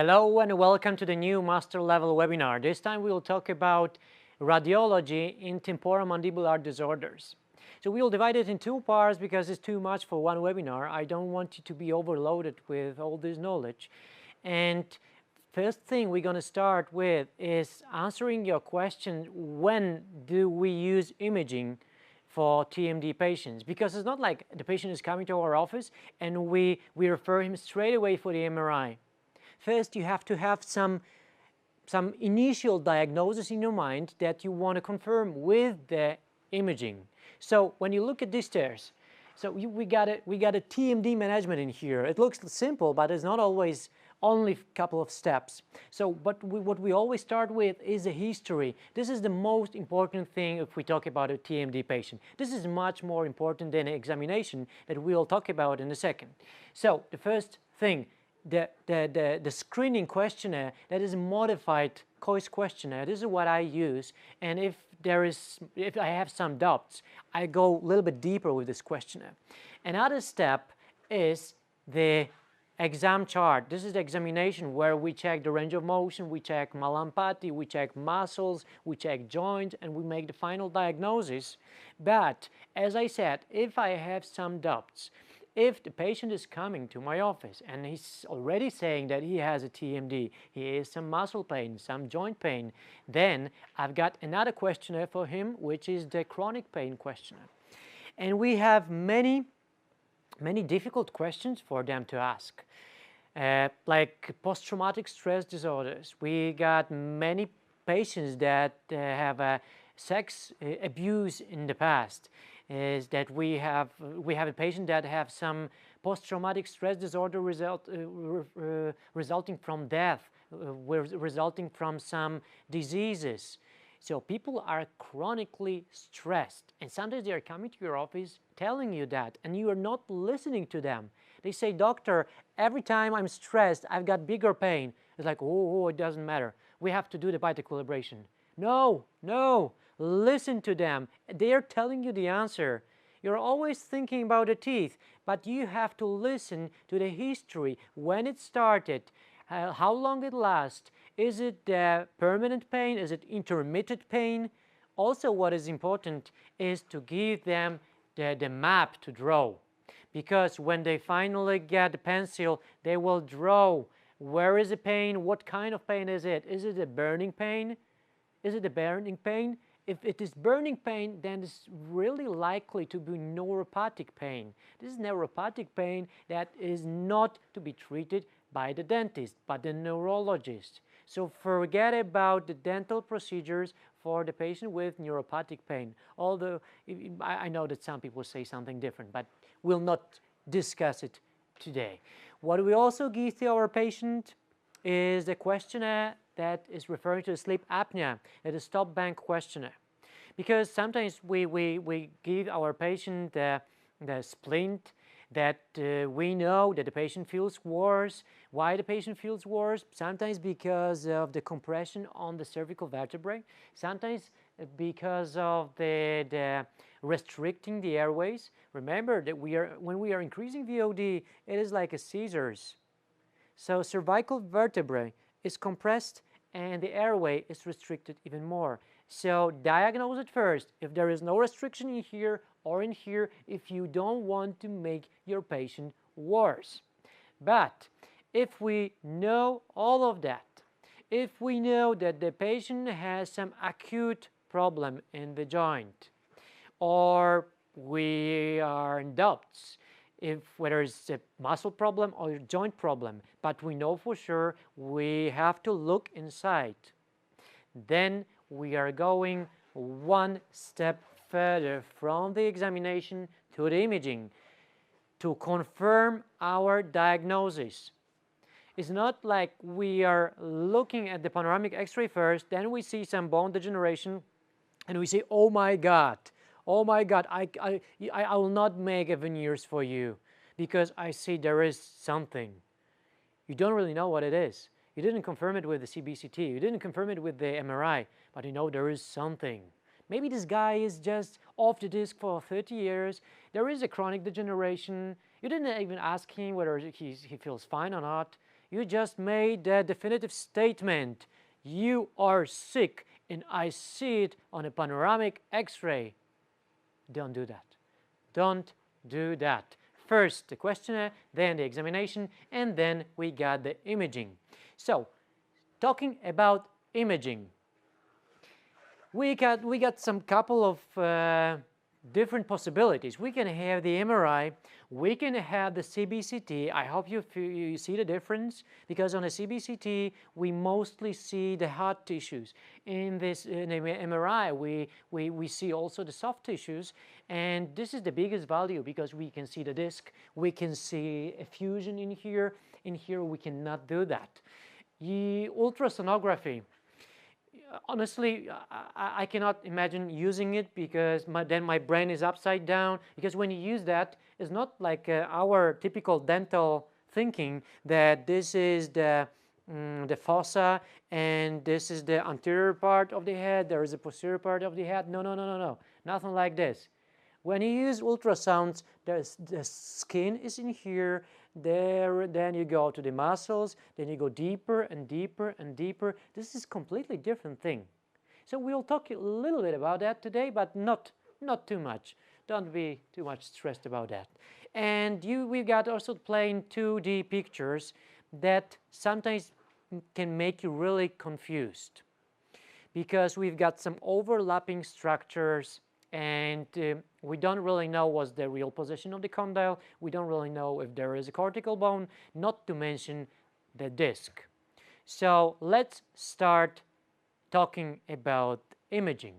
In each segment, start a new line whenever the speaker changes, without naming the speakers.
Hello and welcome to the new master level webinar. This time we will talk about radiology in temporomandibular disorders. So we will divide it in two parts because it's too much for one webinar. I don't want you to be overloaded with all this knowledge. And first thing we're going to start with is answering your question, when do we use imaging for TMD patients? Because it's not like the patient is coming to our office and we refer him straight away for the MRI. First, you have to have some initial diagnosis in your mind that you want to confirm with the imaging. So when you look at these stairs, so we got a TMD management in here. It looks simple, but it's not always only a couple of steps. So what we always start with is a history. This is the most important thing if we talk about a TMD patient. This is much more important than an examination that we'll talk about in a second. So the first thing, the screening questionnaire, that is a modified choice questionnaire. This is what I use, and if I have some doubts, I go a little bit deeper with this questionnaire. Another step is the exam chart. This is the examination where we check the range of motion, we check malampati, we check muscles, we check joints, and we make the final diagnosis. But as I said, if I have some doubts, if the patient is coming to my office and he's already saying that he has a TMD, he has some muscle pain, some joint pain, then I've got another questionnaire for him, which is the chronic pain questionnaire. And we have many difficult questions for them to ask, like post-traumatic stress disorders. We got many patients that have sex abuse in the past. Is that we have a patient that have some post-traumatic stress disorder resulting from death, resulting from some diseases. So people are chronically stressed, and sometimes they are coming to your office telling you that, and you are not listening to them. They say, "Doctor, every time I'm stressed, I've got bigger pain." It's like, oh, it doesn't matter. We have to do the bite equilibration. No. Listen to them. They are telling you the answer. You're always thinking about the teeth, but you have to listen to the history, when it started, how long it lasts. Is it permanent pain? Is it intermittent pain? Also, what is important is to give them the map to draw, because when they finally get the pencil, they will draw where is the pain, what kind of pain is it? Is it a burning pain? Is it a burning pain? If it is burning pain, then it's really likely to be neuropathic pain. This is neuropathic pain that is not to be treated by the dentist, but the neurologist. So forget about the dental procedures for the patient with neuropathic pain. Although I know that some people say something different, but we'll not discuss it today. What we also give to our patient is the questionnaire that is referring to sleep apnea, that is stop bank questionnaire. Because sometimes we give our patient the splint that we know that the patient feels worse. Why the patient feels worse? Sometimes because of the compression on the cervical vertebrae, sometimes because of the restricting the airways. Remember that when we are increasing VOD, it is like a scissors. So cervical vertebrae is compressed and the airway is restricted even more. So diagnose it first if there is no restriction in here or in here, if you don't want to make your patient worse. But if we know all of that, if we know that the patient has some acute problem in the joint, or we are in doubts whether it's a muscle problem or a joint problem, but we know for sure we have to look inside, then we are going one step further from the examination to the imaging to confirm our diagnosis. It's not like we are looking at the panoramic X-ray first, then we see some bone degeneration, and we say, "Oh my God, I will not make a veneers for you because I see there is something." You don't really know what it is. You didn't confirm it with the CBCT. You didn't confirm it with the MRI, but you know there is something. Maybe this guy is just off the disc for 30 years. There is a chronic degeneration. You didn't even ask him whether he feels fine or not. you just made a definitive statement. You are sick and I see it on a panoramic X-ray. Don't do that. Don't do that. First the questionnaire, then the examination, and then we got the imaging. So, talking about imaging, we got some couple of different possibilities. We can have the MRI, we can have the CBCT. I hope you see the difference, because on a CBCT we mostly see the hard tissues. In the MRI we see also the soft tissues, and this is the biggest value because we can see the disc, we can see a fusion in here. In here we cannot do that. The ultrasonography, honestly, I cannot imagine using it, because then my brain is upside down, because when you use that, it's not like our typical dental thinking that this is the fossa and this is the anterior part of the head, there is a posterior part of the head. No, no, no, no, no, nothing like this. When you use ultrasounds, the skin is in here, there, then you go to the muscles, then you go deeper and deeper and deeper. This is a completely different thing. So we'll talk a little bit about that today, but not too much. Don't be too much stressed about that. And we got also plain 2D pictures that sometimes can make you really confused, because we've got some overlapping structures, and we don't really know what's the real position of the condyle. We don't really know if there is a cortical bone, not to mention the disc. So let's start talking about imaging.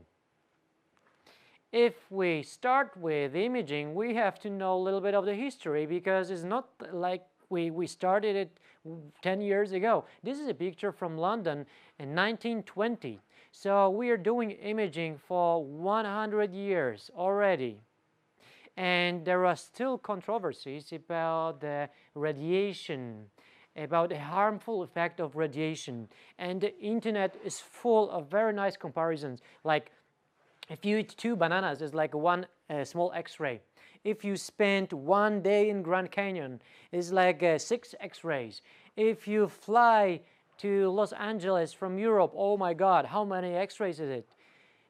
If we start with imaging, we have to know a little bit of the history, because it's not like we started it 10 years ago. This is a picture from London in 1920. So we are doing imaging for 100 years already. And there are still controversies about the radiation, about the harmful effect of radiation. And the internet is full of very nice comparisons. Like, if you eat 2 bananas, it's like one small X-ray. If you spend 1 day in Grand Canyon, it's like 6 X-rays. If you fly to Los Angeles from Europe, oh my God, how many X-rays is it?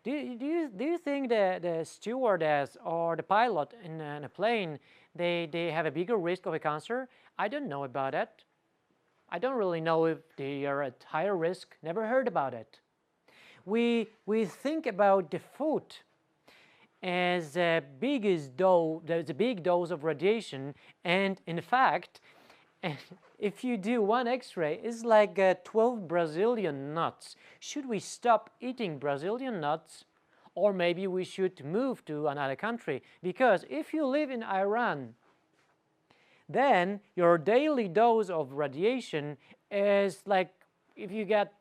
Do you think the stewardess or the pilot in a plane, they have a bigger risk of a cancer? I don't know about that. I don't really know if they are at higher risk. Never heard about it. We think about the food as the biggest dose, there's a big dose of radiation, and in fact, if you do 1 X-ray, it's like 12 Brazilian nuts. Should we stop eating Brazilian nuts? Or maybe we should move to another country? Because if you live in Iran, then your daily dose of radiation is like if you get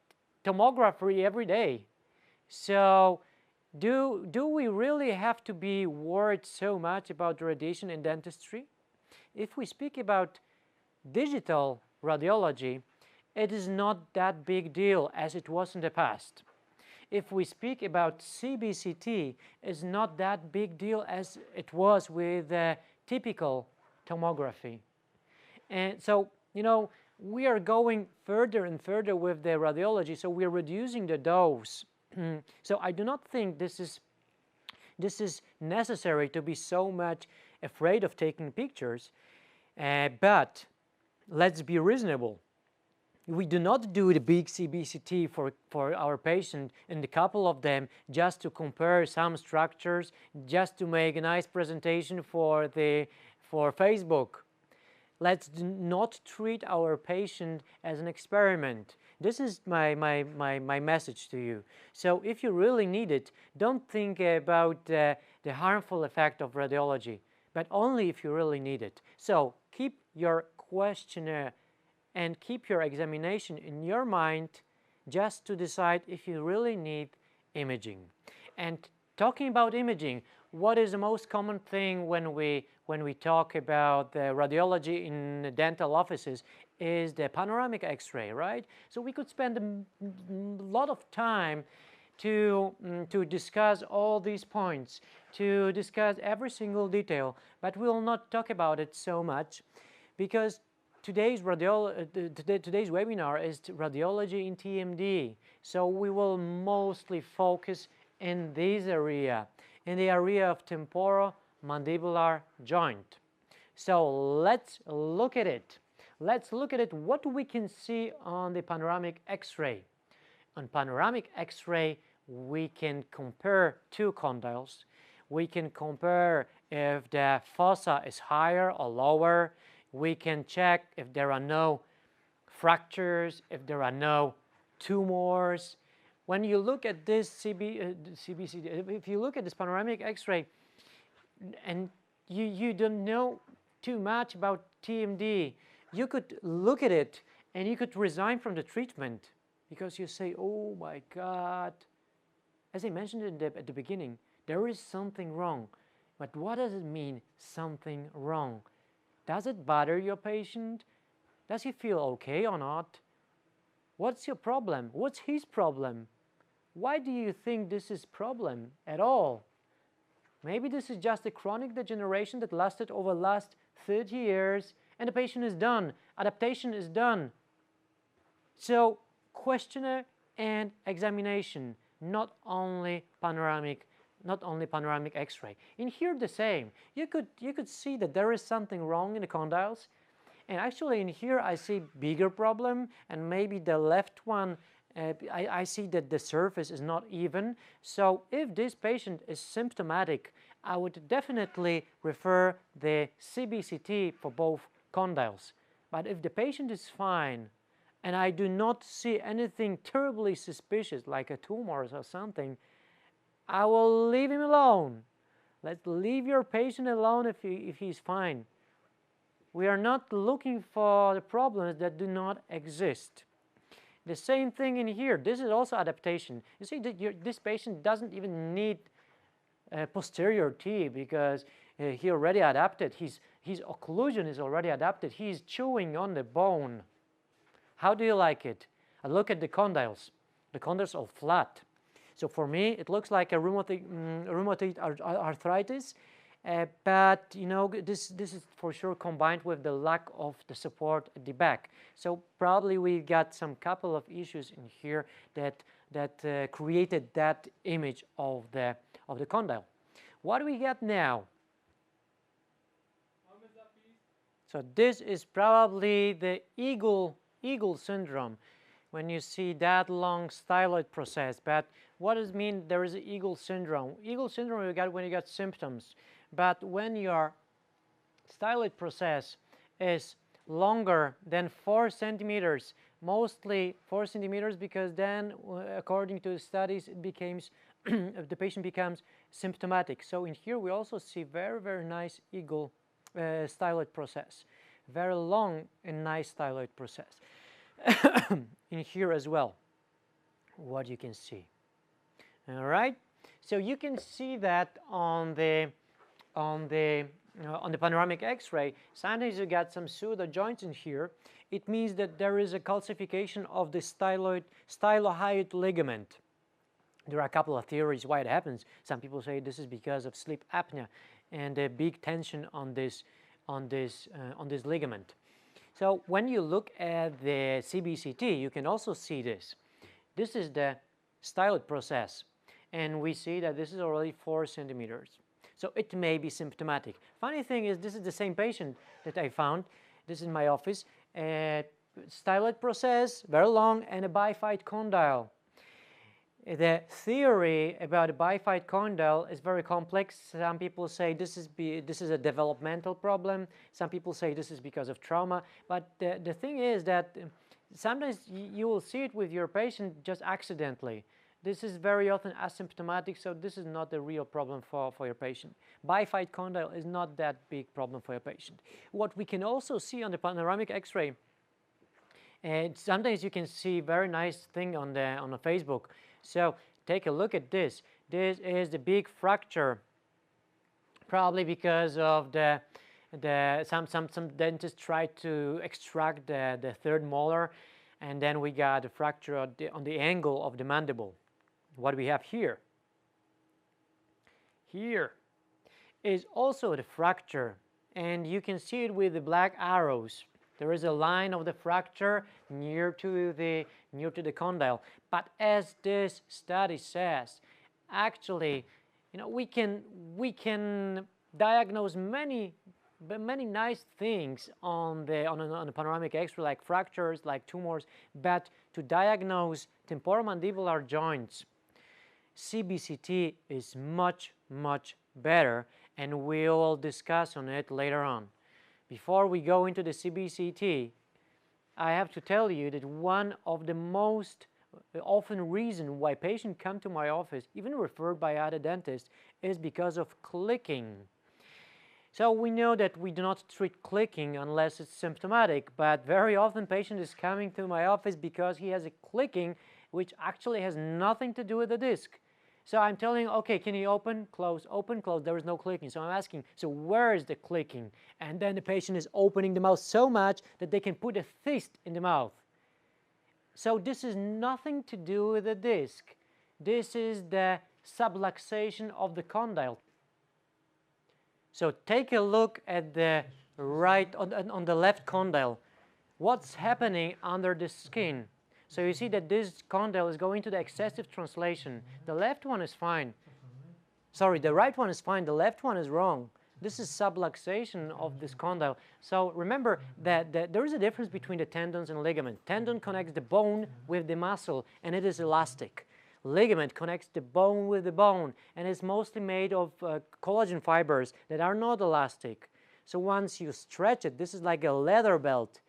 tomography every day. So do we really have to be worried so much about radiation in dentistry? If we speak about digital radiology, it is not that big deal as it was in the past. If we speak about CBCT, it's not that big deal as it was with typical tomography. And so, you know, we are going further and further with the radiology, so we're reducing the dose. So I do not think this is necessary to be so much afraid of taking pictures, but let's be reasonable. We do not do the big CBCT for our patient and a couple of them just to compare some structures, just to make a nice presentation for Facebook. Let's not treat our patient as an experiment. This is my message to you. So if you really need it, don't think about the harmful effect of radiology, but only if you really need it. So keep your questionnaire and keep your examination in your mind just to decide if you really need imaging. And talking about imaging, what is the most common thing when we talk about the radiology in the dental offices is the panoramic X-ray, right? So we could spend a lot of time to discuss all these points, to discuss every single detail, but we will not talk about it so much because today's webinar is radiology in TMD. So we will mostly focus in this area, in the area of temporomandibular joint. So let's look at it. Let's look at it, what we can see on the panoramic X-ray. On panoramic X-ray, we can compare two condyles. We can compare if the fossa is higher or lower. We can check if there are no fractures, if there are no tumors. When you look at this CBCT, if you look at this panoramic X-ray and you don't know too much about TMD, you could look at it and you could resign from the treatment because you say, oh my God, as I mentioned at the beginning, there is something wrong. But what does it mean, something wrong? Does it bother your patient? Does he feel okay or not? What's your problem? What's his problem? Why do you think this is problem at all? Maybe this is just a chronic degeneration that lasted over the last 30 years and the patient is done. Adaptation is done. So questionnaire and examination, not only panoramic X-ray. In here the same. You could see that there is something wrong in the condyles, and actually in here I see bigger problem, and maybe the left one I see that the surface is not even. So if this patient is symptomatic, I would definitely refer the CBCT for both condyles. But if the patient is fine and I do not see anything terribly suspicious like a tumor or something, I will leave him alone. Let's leave your patient alone if he's fine. We are not looking for the problems that do not exist. The same thing in here. This is also adaptation. You see that this patient doesn't even need posterior T because he already adapted. His occlusion is already adapted. He's chewing on the bone. How do you like it? I look at the condyles. The condyles are flat. So for me, it looks like a rheumatoid arthritis, but you know this is for sure combined with the lack of the support at the back. So probably we got some couple of issues in here that created that image of the condyle. What do we got now? So this is probably the eagle syndrome. When you see that long styloid process, but what does it mean there is an eagle syndrome? Eagle syndrome you got when you got symptoms, but when your styloid process is longer than 4 centimeters, mostly 4 centimeters, because then according to studies it becomes the patient becomes symptomatic. So in here we also see very nice eagle styloid process, very long and nice styloid process. In here as well, what you can see. All right, so you can see that on the panoramic X-ray. Sometimes you got some pseudo joints in here. It means that there is a calcification of the stylohyoid ligament. There are a couple of theories why it happens. Some people say this is because of sleep apnea and a big tension on this ligament. So when you look at the CBCT, you can also see this. This is the styloid process, and we see that this is already 4 centimeters. So it may be symptomatic. Funny thing is, this is the same patient that I found. This is my office. Styloid process, very long, and a bifid condyle. The theory about a bifid condyle is very complex. Some people say this is a developmental problem. Some people say this is because of trauma. But the thing is that sometimes you will see it with your patient just accidentally. This is very often asymptomatic, so this is not a real problem for your patient. Bifid condyle is not that big problem for your patient. What we can also see on the panoramic X-ray, and sometimes you can see very nice thing on the Facebook. So take a look at this. This is the big fracture, probably because of some dentists tried to extract the third molar, and then we got a fracture on the angle of the mandible. What we have here is also the fracture, and you can see it with the black arrows. There is a line of the fracture near to the condyle. But as this study says, actually, we can diagnose many nice things on a panoramic X-ray, like fractures, like tumors. But to diagnose temporomandibular joints, CBCT is much better, and we'll discuss on it later on. Before we go into the CBCT, I have to tell you that one of the most often reason why patients come to my office, even referred by other dentists, is because of clicking. So we know that we do not treat clicking unless it's symptomatic, but very often patient is coming to my office because he has a clicking which actually has nothing to do with the disc. So I'm telling, okay, can you open, close, there is no clicking. So I'm asking, so where is the clicking? And then the patient is opening the mouth so much that they can put a fist in the mouth. So this is nothing to do with the disc. This is the subluxation of the condyle. So take a look at the right, on the left condyle. What's happening under the skin? So you see that this condyle is going to the excessive translation. The left one is fine. Sorry, the right one is fine. The left one is wrong. This is subluxation of this condyle. So remember that there is a difference between the tendons and ligament. Tendon connects the bone with the muscle, and it is elastic. Ligament connects the bone with the bone, and it's mostly made of collagen fibers that are not elastic. So once you stretch it, this is like a leather belt.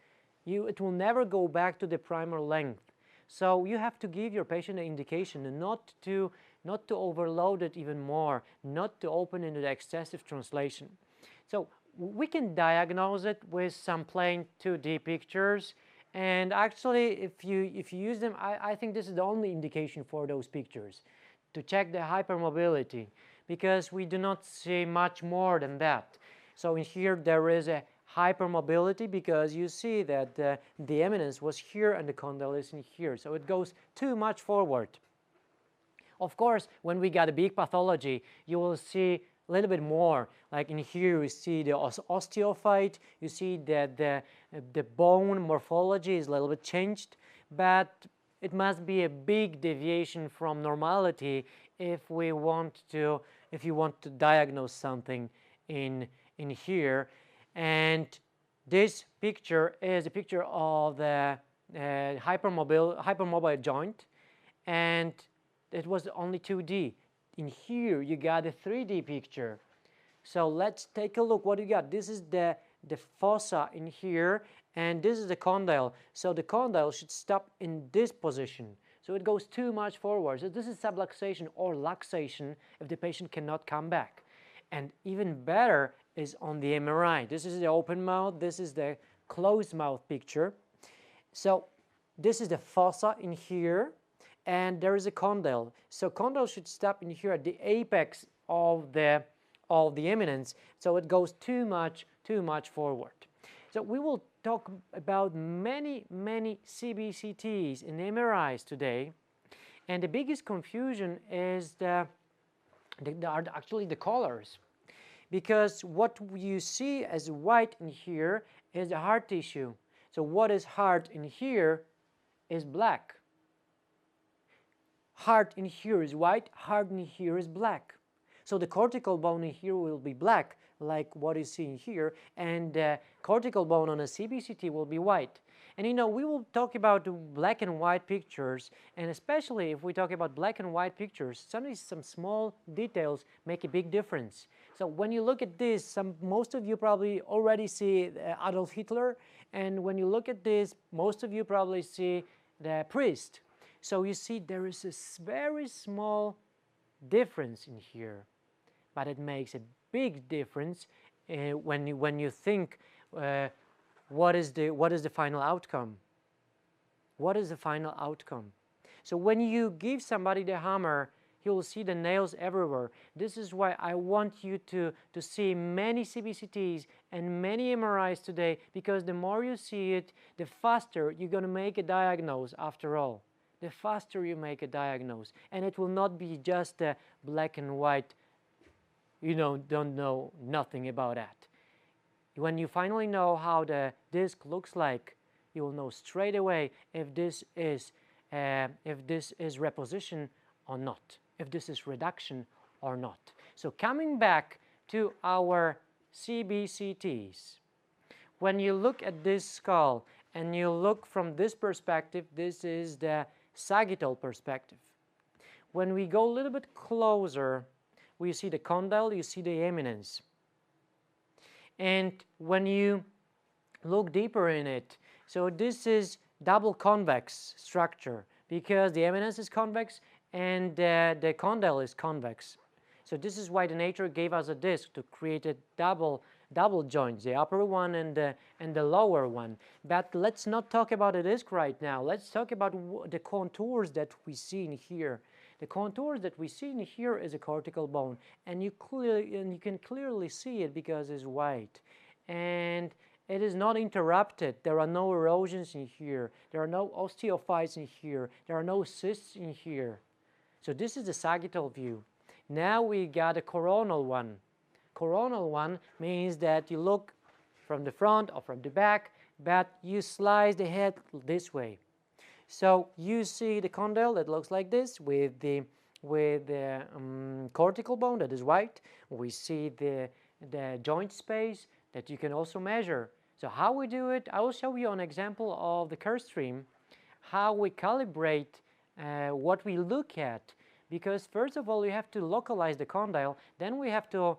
It will never go back to the prior length. So you have to give your patient an indication not to overload it even more, not to open into the excessive translation. So we can diagnose it with some plain 2D pictures, and actually if you use them, I think this is the only indication for those pictures, to check the hypermobility, because we do not see much more than that. So in here there is a hypermobility because you see that the eminence was here and the condyle is in here, so it goes too much forward. Of course, when we got a big pathology, you will see a little bit more. Like in here, you see the osteophyte, you see that the bone morphology is a little bit changed, but it must be a big deviation from normality if you want to diagnose something in here. And this picture is a picture of the hypermobile joint, and it was only 2D. In here you got a 3D picture. So let's take a look what you got. This is the fossa in here, and this is the condyle. So the condyle should stop in this position. So it goes too much forward. So this is subluxation or luxation if the patient cannot come back. And even better is on the MRI. This is the open mouth, this is the closed mouth picture. So this is the fossa in here, and there is a condyle. So condyle should stop in here at the apex of the eminence, so it goes too much forward. So we will talk about many CBCTs and MRIs today, and the biggest confusion is actually the colors. Because what you see as white in here is the hard tissue. So what is hard in here is black. Hard in here is white, hard in here is black. So the cortical bone in here will be black, like what you see in here, and the cortical bone on a CBCT will be white. And we will talk about black and white pictures, and especially if we talk about black and white pictures, sometimes some small details make a big difference. So when you look at this, most of you probably already see Adolf Hitler, and when you look at this, most of you probably see the priest. So you see there is a very small difference in here, but it makes a big difference when you think what is the final outcome? What is the final outcome? So when you give somebody the hammer, he will see the nails everywhere. This is why I want you to see many CBCTs and many MRIs today, because the more you see it, the faster you're going to make a diagnosis after all. The faster you make a diagnosis. And it will not be just a black and white, don't know nothing about that. When you finally know how the disc looks like, you will know straight away if this is reposition or not, if this is reduction or not. So coming back to our CBCTs, when you look at this skull and you look from this perspective, this is the sagittal perspective. When we go a little bit closer, we see the condyle, you see the eminence. And when you look deeper in it, so this is double convex structure because the eminence is convex and the condyle is convex. So this is why the nature gave us a disc to create a double joints, the upper one and the lower one. But let's not talk about a disc right now. Let's talk about the contours that we see in here. The contours that we see in here is a cortical bone, and you can clearly see it because it's white, and it is not interrupted. There are no erosions in here. There are no osteophytes in here. There are no cysts in here. So this is the sagittal view. Now we got a coronal one. Coronal one means that you look from the front or from the back, but you slice the head this way. So you see the condyle that looks like this with the cortical bone that is white. We see the joint space that you can also measure. So how we do it, I will show you an example of the curve stream, how we calibrate what we look at. Because first of all, you have to localize the condyle, then we have to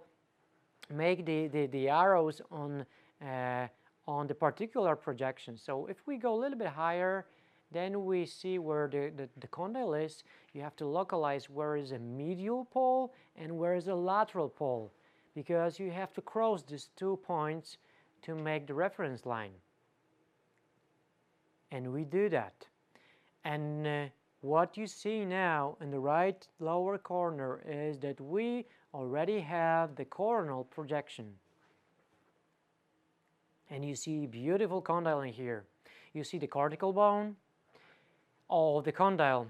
make the arrows on the particular projection. So if we go a little bit higher, then we see where the condyle is. You have to localize where is a medial pole and where is a lateral pole, because you have to cross these 2 points to make the reference line. And we do that. And what you see now in the right lower corner is that we already have the coronal projection. And you see beautiful condyle in here. You see the cortical bone of the condyle.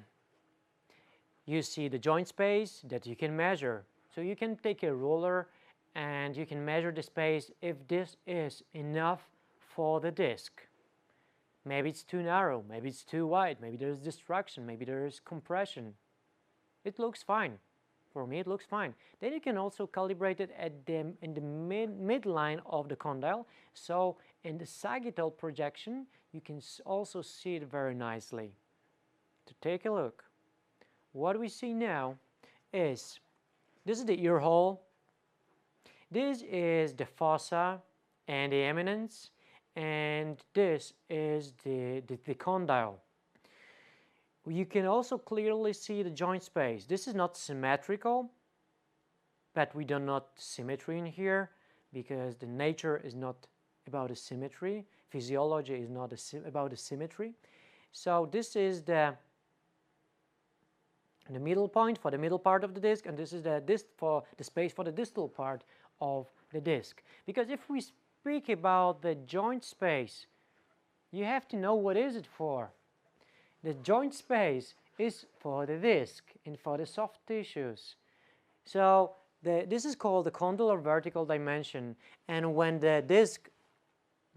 You see the joint space that you can measure. So you can take a ruler and you can measure the space if this is enough for the disc. Maybe it's too narrow, maybe it's too wide, maybe there's destruction, maybe there's compression. It looks fine. For me, it looks fine. Then you can also calibrate it in the midline of the condyle. So in the sagittal projection, you can also see it very nicely. To take a look, what we see now is, this is the ear hole, this is the fossa and the eminence, and this is the condyle. You can also clearly see the joint space. This is not symmetrical, but we do not symmetry in here because the nature is not about a symmetry. Physiology is not about a symmetry. So this is the middle point for the middle part of the disc, and this is the disc for the space for the distal part of the disc. Because if we speak about the joint space, you have to know what is it for. The joint space is for the disc and for the soft tissues. So this is called the condylar vertical dimension, and when the disc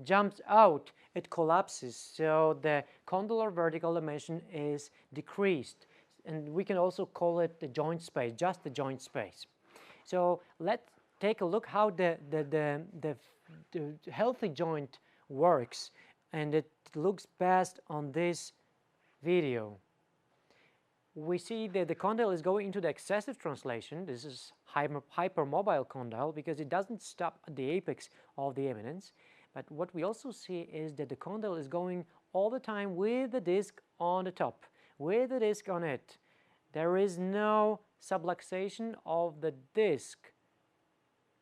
jumps out, it collapses. So the condylar vertical dimension is decreased, and we can also call it the joint space, just the joint space. So let's take a look how the healthy joint works, and it looks best on this video. We see that the condyle is going into the excessive translation. This is hypermobile condyle because it doesn't stop at the apex of the eminence. But what we also see is that the condyle is going all the time with the disc on the top, with the disc on it. There is no subluxation of the disc,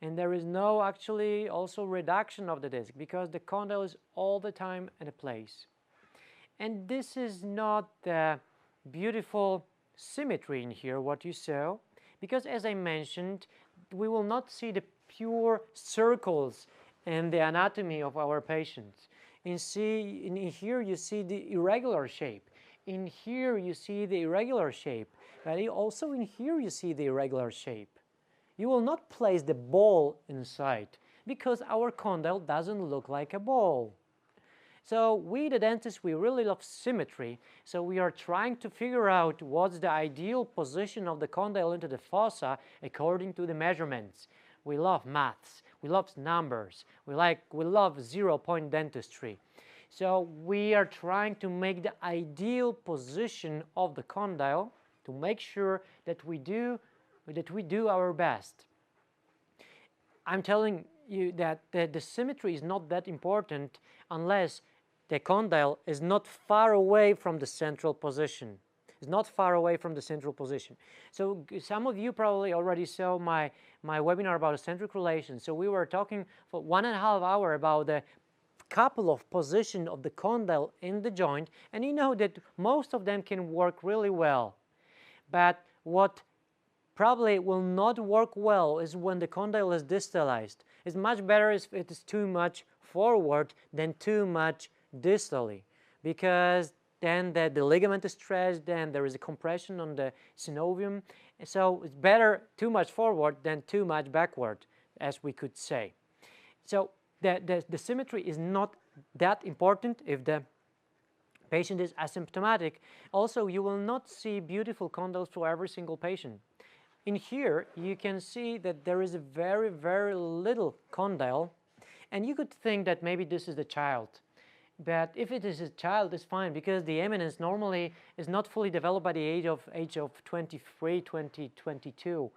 and there is no actually also reduction of the disc because the condyle is all the time at a place. And this is not the beautiful symmetry in here, what you saw, because as I mentioned, we will not see the pure circles in the anatomy of our patients. In here you see the irregular shape. In here you see the irregular shape. But also in here you see the irregular shape. You will not place the ball inside. because our condyle doesn't look like a ball. So we, the dentists, we really love symmetry. So we are trying to figure out what's the ideal position of the condyle into the fossa according to the measurements. We love maths. We love numbers. We love 0-point dentistry. So we are trying to make the ideal position of the condyle to make sure that we do our best. I'm telling you that the symmetry is not that important unless the condyle is not far away from the central position. It's not far away from the central position. So some of you probably already saw my webinar about centric relations. So we were talking for 1.5 hours about the couple of positions of the condyle in the joint, and you know that most of them can work really well. But what probably will not work well is when the condyle is distalized. It's much better if it is too much forward than too much distally, because then the ligament is stretched, then there is a compression on the synovium. So it's better too much forward than too much backward, as we could say. So the symmetry is not that important if the patient is asymptomatic. Also, you will not see beautiful condyles for every single patient. In here, you can see that there is a very, very little condyle, and you could think that maybe this is the child. But if it is a child, it's fine, because the eminence normally is not fully developed by the age of 23, 20, 22.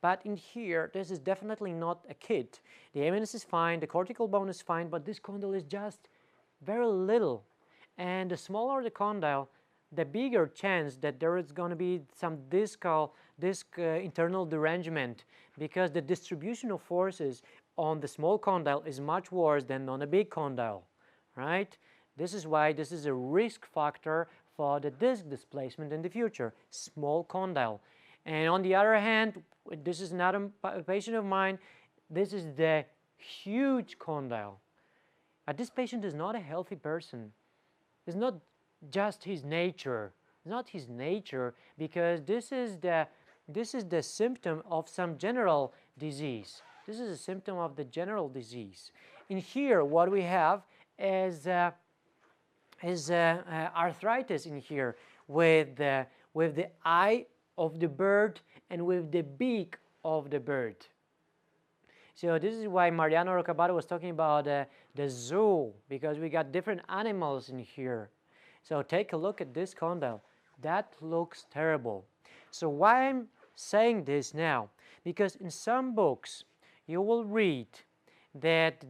But in here, this is definitely not a kid. The eminence is fine, the cortical bone is fine, but this condyle is just very little. And the smaller the condyle, the bigger chance that there is going to be some internal derangement, because the distribution of forces on the small condyle is much worse than on a big condyle, right? This is why this is a risk factor for the disc displacement in the future, small condyle. And on the other hand, this is not a patient of mine, this is the huge condyle. But this patient is not a healthy person. It's not just his nature. It's not his nature, because this is the symptom of some general disease. This is a symptom of the general disease. In here, what we have is arthritis in here with the eye of the bird and with the beak of the bird. So this is why Mariano Rocabato was talking about the zoo, because we got different animals in here. So take a look at this condyle. That looks terrible. So why I'm saying this now? Because in some books you will read that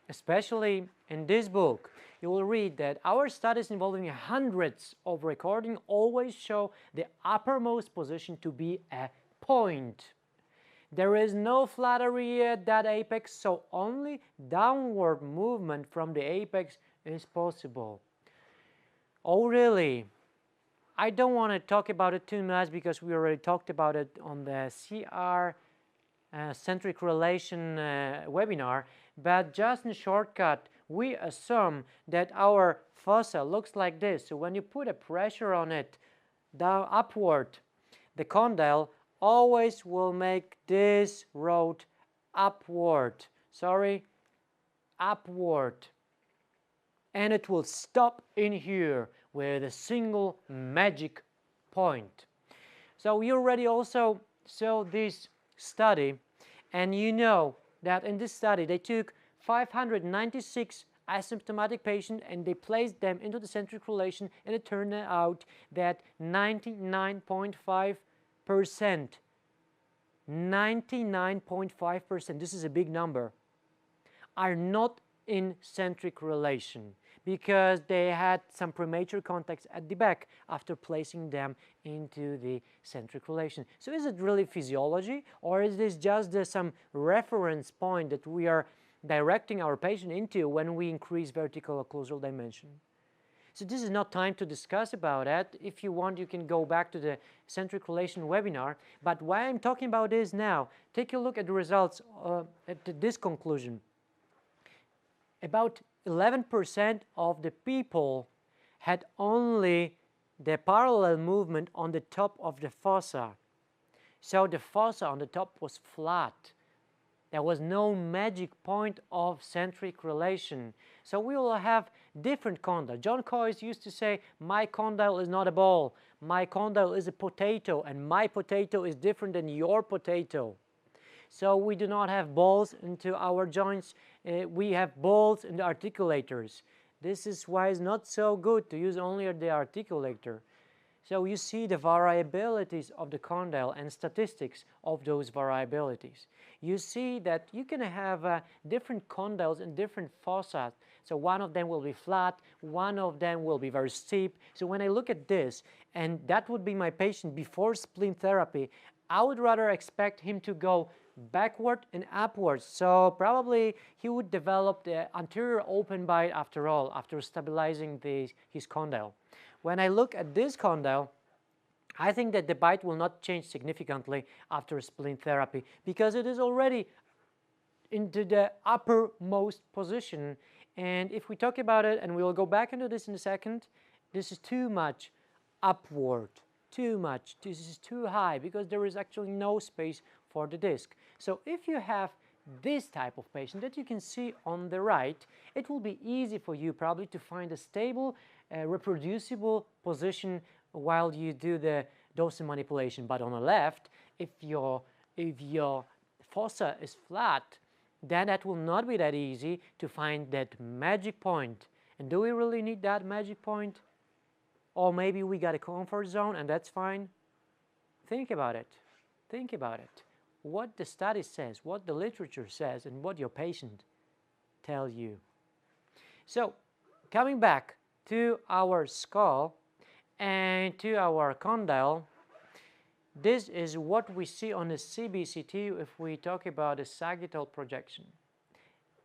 especially in this book, you will read that our studies involving hundreds of recordings always show the uppermost position to be a point. There is no flat area at that apex, so only downward movement from the apex is possible. Oh, really? I don't want to talk about it too much, because we already talked about it on the CR centric relation webinar, but just in shortcut, we assume that our fossa looks like this. So when you put a pressure on it down upward, the condyle always will make this road upward. Upward. And it will stop in here with a single magic point. So you already also saw this study, and you know that in this study they took 596 asymptomatic patients and they placed them into the centric relation, and it turned out that 99.5%, this is a big number, are not in centric relation, because they had some premature contacts at the back after placing them into the centric relation. So is it really physiology, or is this just some reference point that we are directing our patient into when we increase vertical occlusal dimension? So this is not time to discuss about that. If you want, you can go back to the centric relation webinar. But why I'm talking about this now, take a look at the results at this conclusion. About 11% of the people had only the parallel movement on the top of the fossa. So the fossa on the top was flat. There was no magic point of centric relation. So we will have different condyle. John Coyce used to say, my condyle is not a ball, my condyle is a potato, and my potato is different than your potato. So we do not have balls into our joints, we have balls in the articulators. This is why it's not so good to use only the articulator. So you see the variabilities of the condyle and statistics of those variabilities. You see that you can have different condyles and different fossa. So one of them will be flat, one of them will be very steep. So when I look at this, and that would be my patient before spleen therapy, I would rather expect him to go backward and upwards. So probably he would develop the anterior open bite after all, after stabilizing his condyle. When I look at this condyle, I think that the bite will not change significantly after spleen therapy because it is already into the uppermost position. And if we talk about it, and we will go back into this in a second, this is too much upward, too much. This is too high because there is actually no space for the disc. So if you have this type of patient that you can see on the right, it will be easy for you probably to find a stable, reproducible position while you do the dosing manipulation. But on the left, if your fossa is flat, then that will not be that easy to find that magic point. And do we really need that magic point? Or maybe we got a comfort zone and that's fine? Think about it. Think about it. What the study says, what the literature says, and what your patient tells you. So, coming back to our skull and to our condyle, this is what we see on the CBCT if we talk about a sagittal projection.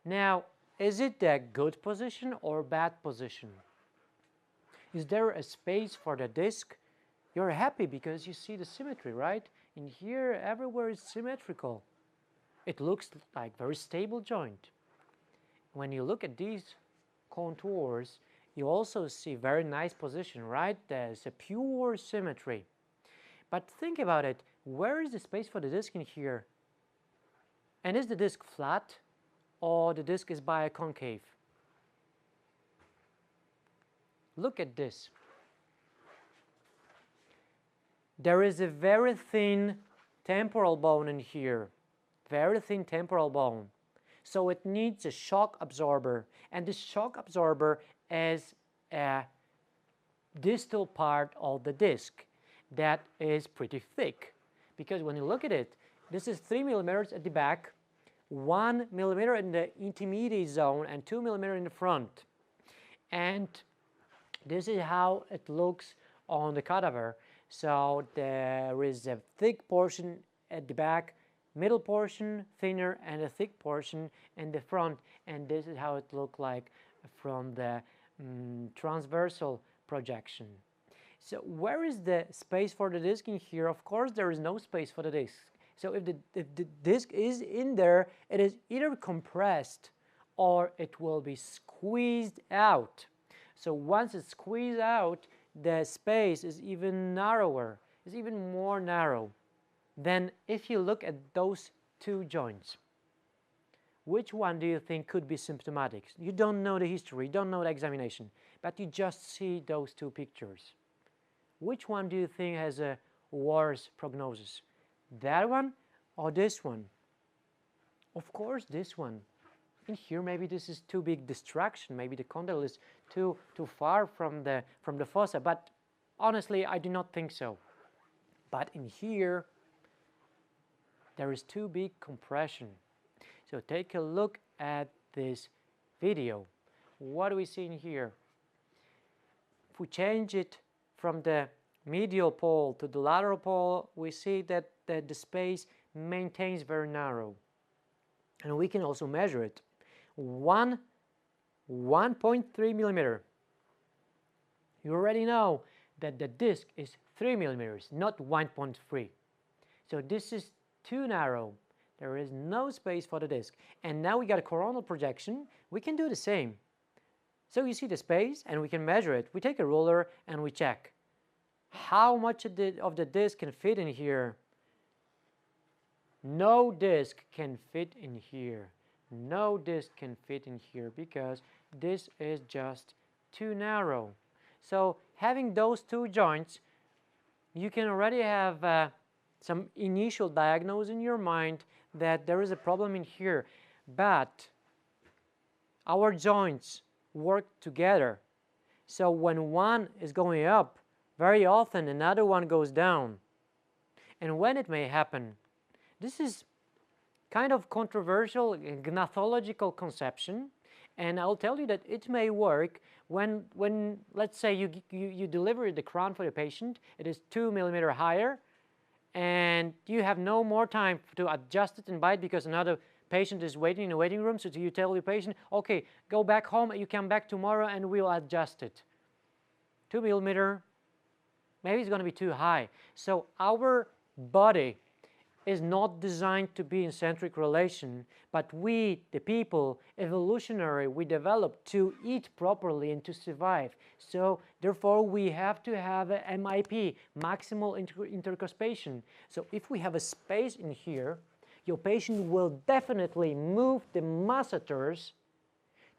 Now, is it a good position or bad position? Is there a space for the disc? You're happy because you see the symmetry, right? In here, everywhere is symmetrical. It looks like very stable joint. When you look at these contours, you also see very nice position, right? There's a pure symmetry. But think about it, where is the space for the disc in here? And is the disc flat or the disc is biconcave? Look at this. There is a very thin temporal bone in here, very thin temporal bone. So it needs a shock absorber, and this shock absorber is a distal part of the disc that is pretty thick. Because when you look at it, this is 3 millimeters at the back, 1 millimeter in the intermediate zone, and 2 millimeters in the front. And this is how it looks on the cadaver. So there is a thick portion at the back, middle portion thinner, and a thick portion in the front. And this is how it looks like from the transversal projection. So where is the space for the disc in here? Of course, there is no space for the disc. So if the disc is in there, it is either compressed or it will be squeezed out. So once it's squeezed out, the space is even narrower, is even more narrow than if you look at those two joints. Which one do you think could be symptomatic? You don't know the history, you don't know the examination, but you just see those two pictures. Which one do you think has a worse prognosis? That one or this one? Of course, this one. In here, maybe this is too big distraction. Maybe the condyle is too far from the fossa. But honestly, I do not think so. But in here, there is too big compression. So take a look at this video. What do we see in here? If we change it from the medial pole to the lateral pole, we see that the space maintains very narrow. And we can also measure it. 1.3 millimeter. You already know that the disc is 3 millimeters, not 1.3. So this is too narrow. There is no space for the disc. And now we got a coronal projection. We can do the same. So you see the space and we can measure it. We take a ruler and we check how much of the disc can fit in here. No disc can fit in here. No disc can fit in here because this is just too narrow. So having those two joints, you can already have some initial diagnosis in your mind that there is a problem in here. But our joints work together. So when one is going up, very often another one goes down. And when it may happen, this is kind of controversial gnathological conception, and I'll tell you that it may work when let's say you deliver the crown for the patient, it is 2 millimeters higher, and you have no more time to adjust it and buy it because another patient is waiting in the waiting room. So you tell your patient, okay, go back home, you come back tomorrow and we'll adjust it. 2 millimeter, maybe it's going to be too high. So our body is not designed to be in centric relation, but we, the people, evolutionary, we developed to eat properly and to survive. So therefore we have to have a MIP, maximal intercuspation. So if we have a space in here, your patient will definitely move the masseters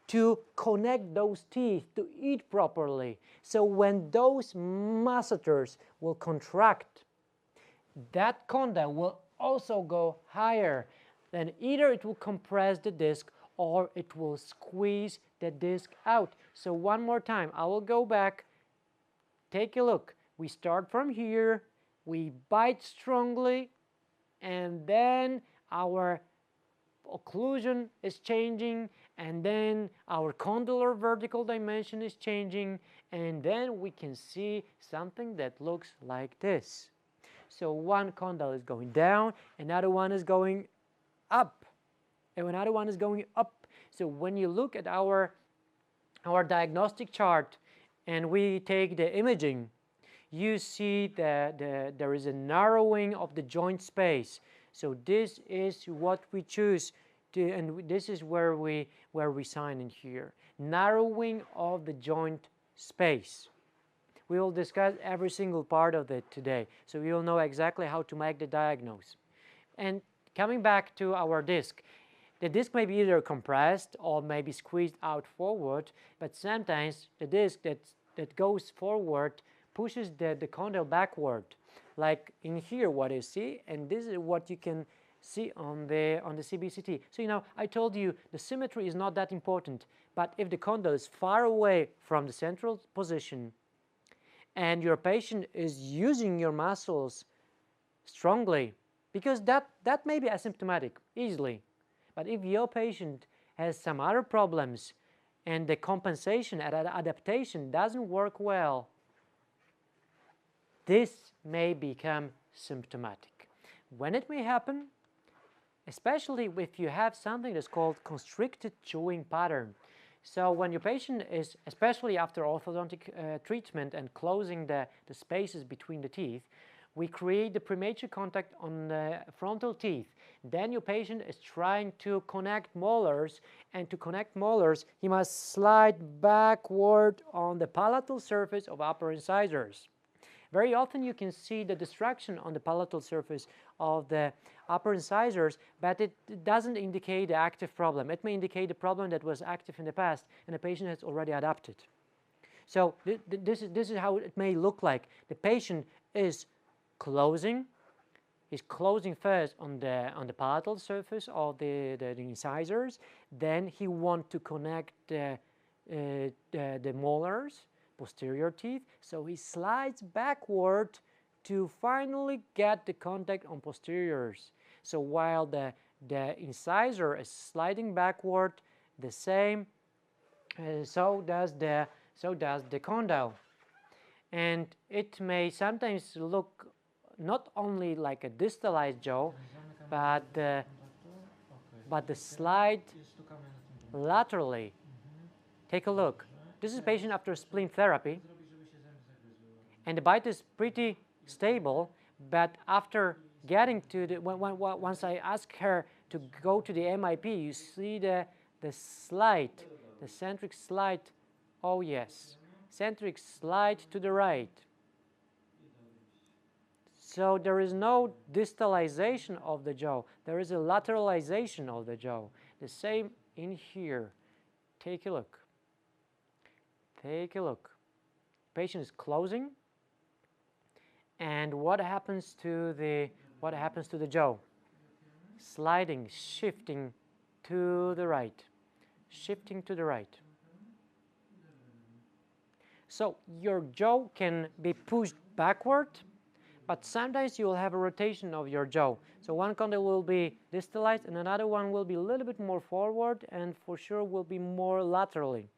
to connect those teeth to eat properly. So when those masseters will contract, that condyle will also go higher. Then either it will compress the disc or it will squeeze the disc out. So one more time, I will go back, take a look. We start from here, we bite strongly, and then our occlusion is changing, and then our condylar vertical dimension is changing, and then we can see something that looks like this. So one condyle is going down, another one is going up, and another one is going up. So when you look at our diagnostic chart and we take the imaging, you see that there is a narrowing of the joint space. So this is what we choose to, and this is where we sign in here. Narrowing of the joint space. We will discuss every single part of it today, so you will know exactly how to make the diagnosis. And coming back to our disc, the disc may be either compressed or maybe squeezed out forward, but sometimes the disc that goes forward pushes the condyle backward, like in here what you see, and this is what you can see on the CBCT. So I told you the symmetry is not that important, but if the condyle is far away from the central position and your patient is using your muscles strongly, because that may be asymptomatic easily, but if your patient has some other problems and the compensation and adaptation doesn't work well, this may become symptomatic. When it may happen, especially if you have something that's called constricted chewing pattern. So when your patient is, especially after orthodontic treatment and closing the spaces between the teeth, we create the premature contact on the frontal teeth. Then your patient is trying to connect molars, and to connect molars, he must slide backward on the palatal surface of upper incisors. Very often you can see the destruction on the palatal surface of the upper incisors, but it doesn't indicate the active problem. It may indicate the problem that was active in the past and the patient has already adapted. So this is how it may look like. The patient is closing. He's closing first on the palatal surface of the incisors. Then he wants to connect the molars, posterior teeth, so he slides backward to finally get the contact on posteriors. So while the incisor is sliding backward, the same, so does the condyle, and it may sometimes look not only like a distalized jaw, but the slide laterally. Take a look. This is a patient after spleen therapy, and the bite is pretty stable, but after getting to the, once I ask her to go to the MIP, you see the slide, the centric slide, oh yes, centric slide to the right. So there is no distalization of the jaw. There is a lateralization of the jaw. The same in here. Take a look. Take a look. Patient is closing. And what happens to the jaw? Sliding, shifting to the right. Shifting to the right. So your jaw can be pushed backward, but sometimes you will have a rotation of your jaw. So one condyle will be distalized and another one will be a little bit more forward and for sure will be more laterally.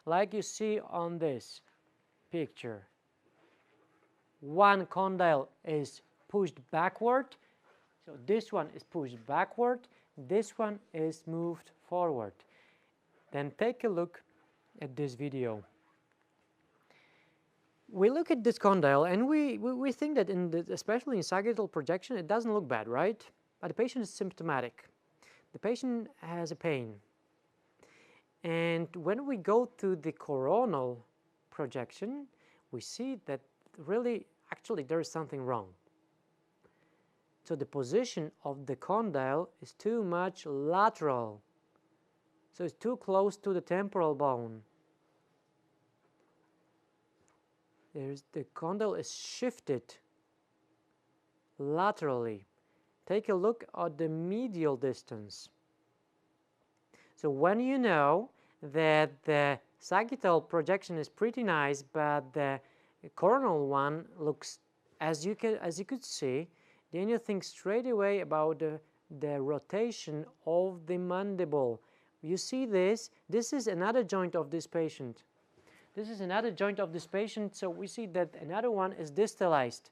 Like you see on this picture. One condyle is pushed backward, so this one is pushed backward, this one is moved forward. Then take a look at this video. We look at this condyle and we think that especially in sagittal projection it doesn't look bad, right? But the patient is symptomatic. The patient has a pain. And when we go to the coronal projection, we see that really actually there is something wrong. So the position of the condyle is too much lateral. So it's too close to the temporal bone. The condyle is shifted laterally. Take a look at the medial distance. So when you know that the sagittal projection is pretty nice, but the coronal one looks, as you could see, then you think straight away about the rotation of the mandible. You see this? This is another joint of this patient. This is another joint of this patient, so we see that another one is distalized.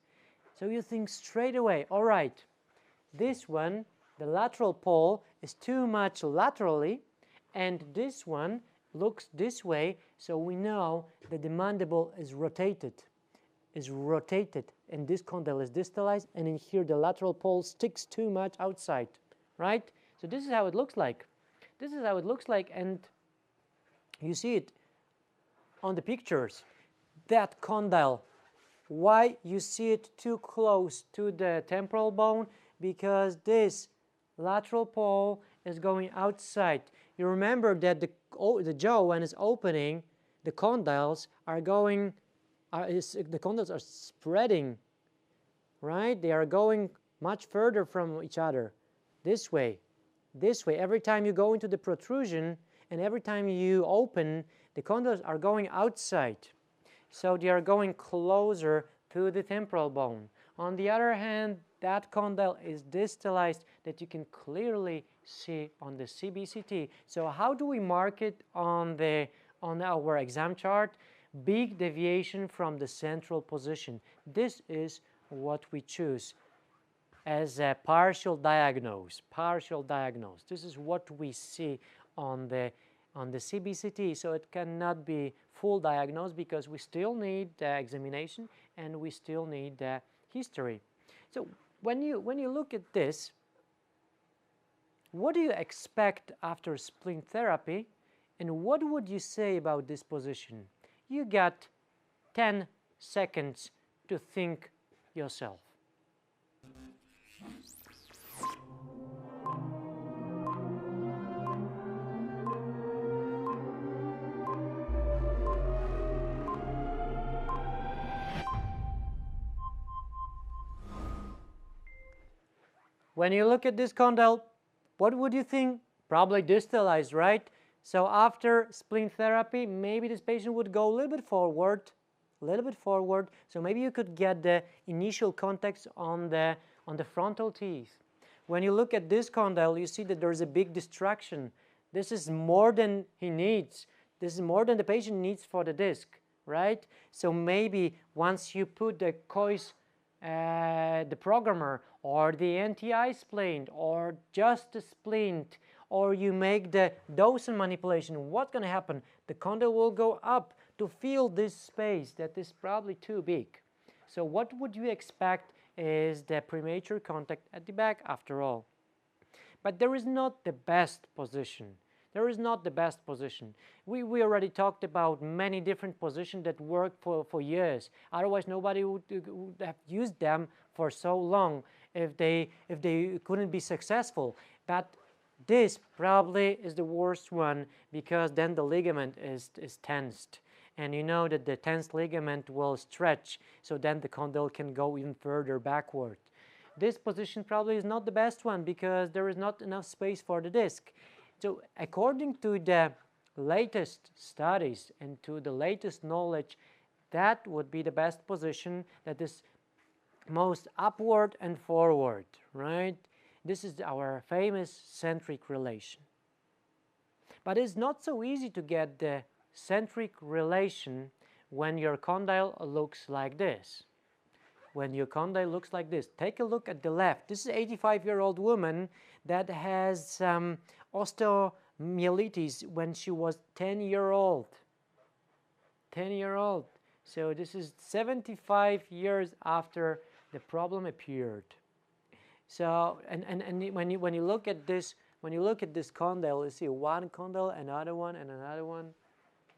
So you think straight away, all right, this one, the lateral pole is too much laterally, and this one looks this way, so we know that the mandible is rotated, and this condyle is distalized, and in here the lateral pole sticks too much outside, right? So this is how it looks like. This is how it looks like, and you see it on the pictures. That condyle, why you see it too close to the temporal bone? Because this lateral pole is going outside. You remember that the jaw, when it's opening, the condyles are going, the condyles are spreading, right? They are going much further from each other, this way, this way. Every time you go into the protrusion and every time you open, the condyles are going outside. So they are going closer to the temporal bone. On the other hand, that condyle is distalized, that you can clearly see on the CBCT. So how do we mark it on our exam chart? Big deviation from the central position. This is what we choose as a partial diagnose. Partial diagnose. This is what we see on the CBCT. So it cannot be full diagnose because we still need the examination and we still need the history. So when you look at this, what do you expect after splint therapy, and what would you say about this position? You got 10 seconds to think yourself. When you look at this condyle, what would you think? Probably distalized, right? So after splint therapy, maybe this patient would go a little bit forward, so maybe you could get the initial context on the frontal teeth. When you look at this condyle, you see that there's a big distraction. This is more than he needs. This is more than the patient needs for the disc, right? So maybe once you put the COIS, the programmer, or the NTI splint, or just the splint, or you make the Dawson manipulation, what's going to happen? The condyle will go up to fill this space that is probably too big. So what would you expect is the premature contact at the back after all? But there is not the best position. There is not the best position. We already talked about many different positions that work for years. Otherwise, nobody would have used them for so long if they couldn't be successful. But this probably is the worst one, because then the ligament is tensed. And you know that the tensed ligament will stretch, so then the condyle can go even further backward. This position probably is not the best one, because there is not enough space for the disc. So according to the latest studies and to the latest knowledge, that would be the best position, that is most upward and forward, right? This is our famous centric relation. But it's not so easy to get the centric relation when your condyle looks like this. When your condyle looks like this, take a look at the left. This is an 85-year-old woman that has osteomyelitis when she was 10-year-old. 10-year-old. So this is 75 years after the problem appeared. So and when you look at this, condyle, you see one condyle, another one, and another one.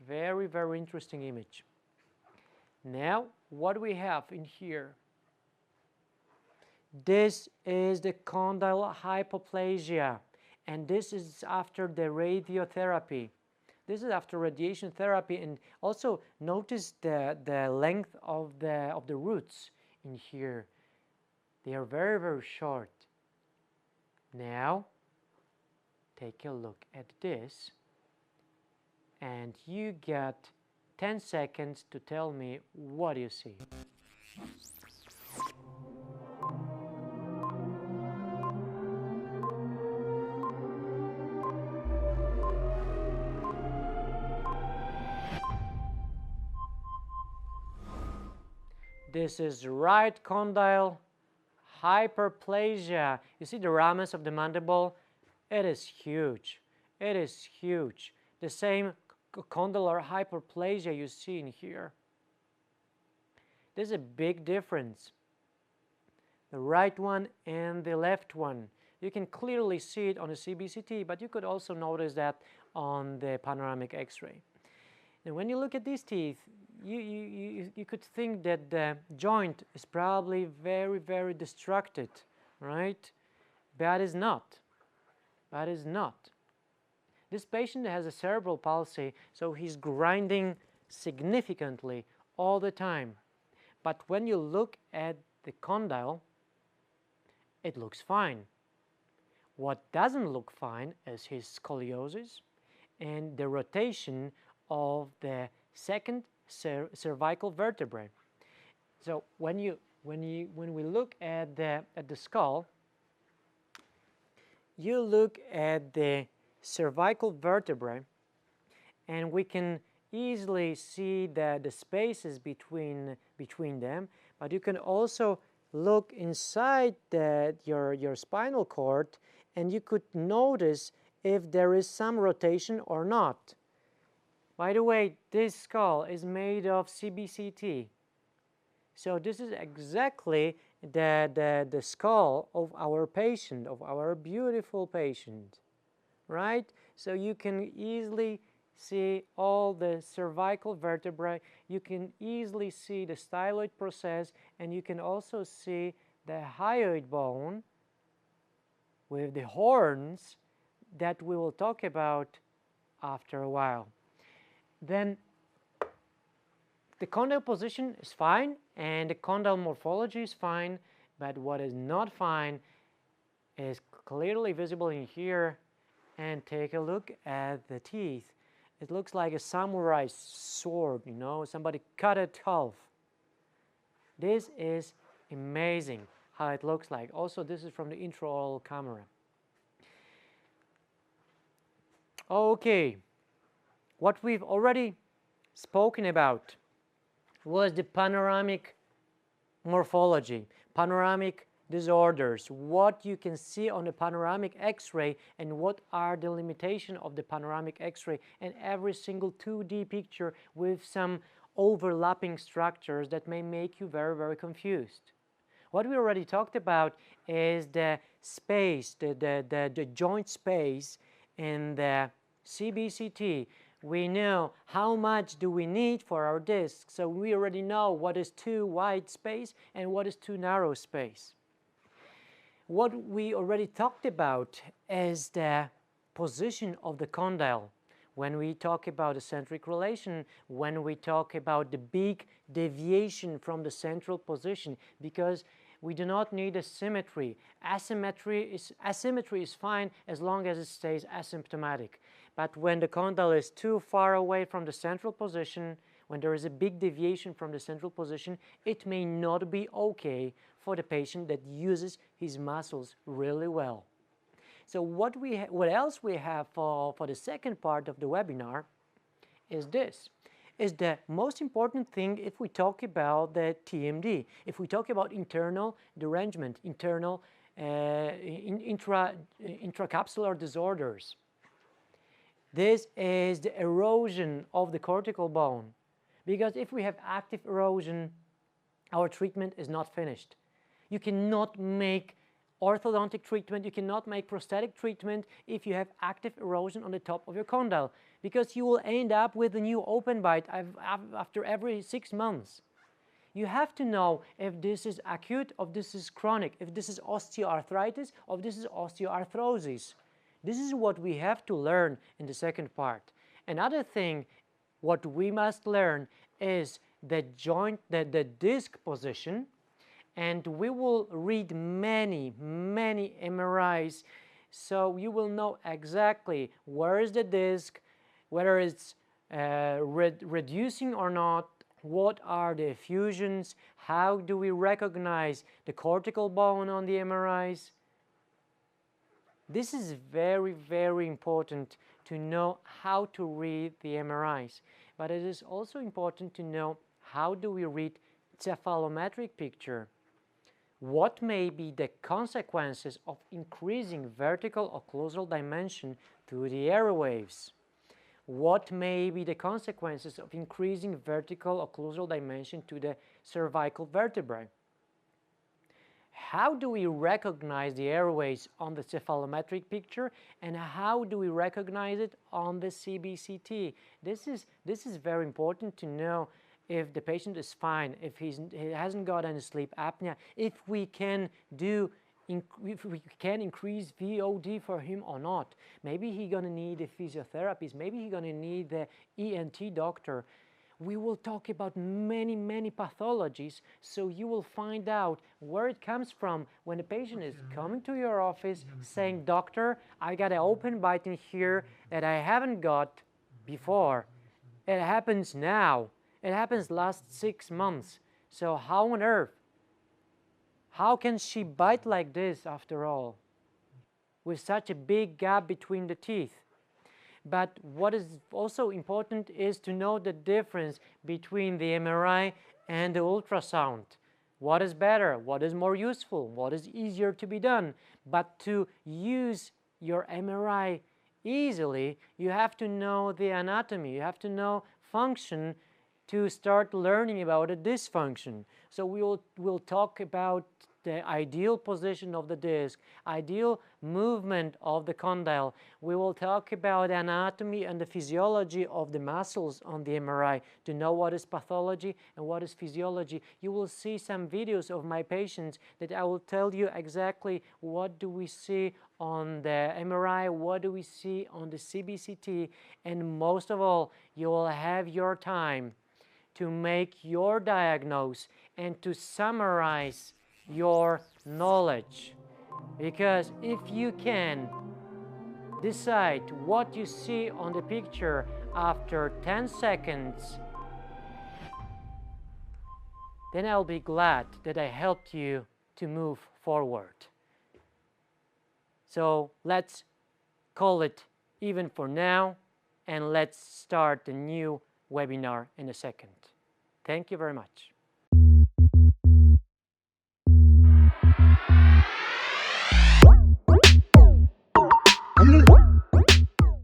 Very, very interesting image. Now, what do we have in here? This is the condyle hypoplasia, and this is after the radiotherapy. This is after radiation therapy, and also notice the length of the roots in here. They are very, very short. Now, take a look at this, and you get 10 seconds to tell me what you see. This is right condyle hyperplasia. You see the ramus of the mandible? It is huge. It is huge. The same condylar hyperplasia you see in here. There's a big difference. The right one and the left one. You can clearly see it on the CBCT, but you could also notice that on the panoramic X-ray. And when you look at these teeth, you could think that the joint is probably very, very destructed, right? But it's not. But it's not. This patient has a cerebral palsy, so he's grinding significantly all the time. But when you look at the condyle, it looks fine. What doesn't look fine is his scoliosis and the rotation of the second cervical vertebrae. So when we look at the skull, you look at the cervical vertebrae, and we can easily see the spaces between them. But you can also look inside your spinal cord, and you could notice if there is some rotation or not. By the way, this skull is made of CBCT. So this is exactly the skull of our patient, of our beautiful patient, right? So you can easily see all the cervical vertebrae. You can easily see the styloid process, and you can also see the hyoid bone with the horns that we will talk about after a while. Then the condyle position is fine, and the condyle morphology is fine, but what is not fine is clearly visible in here. And take a look at the teeth. It looks like a samurai sword, you know, somebody cut it off. This is amazing how it looks like. Also, this is from the intraoral camera. Okay, what we've already spoken about was the panoramic morphology, panoramic disorders, what you can see on the panoramic X-ray, and what are the limitations of the panoramic X-ray, and every single 2D picture with some overlapping structures that may make you very, very confused. What we already talked about is the space, the joint space in the CBCT, we know how much do we need for our disc, so we already know what is too wide space and what is too narrow space. What we already talked about is the position of the condyle. When we talk about the centric relation, when we talk about the big deviation from the central position, because we do not need a symmetry. Asymmetry is fine as long as it stays asymptomatic. But when the condyle is too far away from the central position, when there is a big deviation from the central position, it may not be okay for the patient that uses his muscles really well. So what else we have for the second part of the webinar is this. Is the most important thing if we talk about the TMD, if we talk about internal derangement, internal intracapsular disorders. This is the erosion of the cortical bone, because if we have active erosion, our treatment is not finished. You cannot make orthodontic treatment, you cannot make prosthetic treatment if you have active erosion on the top of your condyle, because you will end up with a new open bite after every 6 months. You have to know if this is acute or this is chronic, if this is osteoarthritis or this is osteoarthrosis. This is what we have to learn in the second part. Another thing, what we must learn is the joint, the disc position, and we will read many MRIs, so you will know exactly where is the disc, whether it's reducing or not, what are the effusions, how do we recognize the cortical bone on the MRIs. This is very important to know how to read the MRIs, but it is also important to know how do we read cephalometric picture. What may be the consequences of increasing vertical occlusal dimension through the airwaves? What may be the consequences of increasing vertical occlusal dimension to the cervical vertebrae? How do we recognize the airways on the cephalometric picture, and how do we recognize it on the CBCT? This is very important to know if the patient is fine, if he hasn't got any sleep apnea, if we can increase VOD for him or not. Maybe he's gonna need a physiotherapist, maybe he's gonna need the ENT doctor. We will talk about many pathologies, so you will find out where it comes from when the patient is coming to your office saying, "Doctor, I got an open bite in here that I haven't got before. It happens now. It happens last 6 months. So how on earth? How can she bite like this after all, with such a big gap between the teeth?" But what is also important is to know the difference between the MRI and the ultrasound. What is better? What is more useful? What is easier to be done? But to use your MRI easily, you have to know the anatomy, you have to know function to start learning about a dysfunction. So we'll talk about the ideal position of the disc, ideal movement of the condyle. We will talk about anatomy and the physiology of the muscles on the MRI to know what is pathology and what is physiology. You will see some videos of my patients that I will tell you exactly what do we see on the MRI, what do we see on the CBCT, and most of all, you will have your time to make your diagnosis and to summarize your knowledge. Because if you can decide what you see on the picture after 10 seconds, then I'll be glad that I helped you to move forward. So let's call it even for now, and let's start the new webinar in a second. Thank you very much.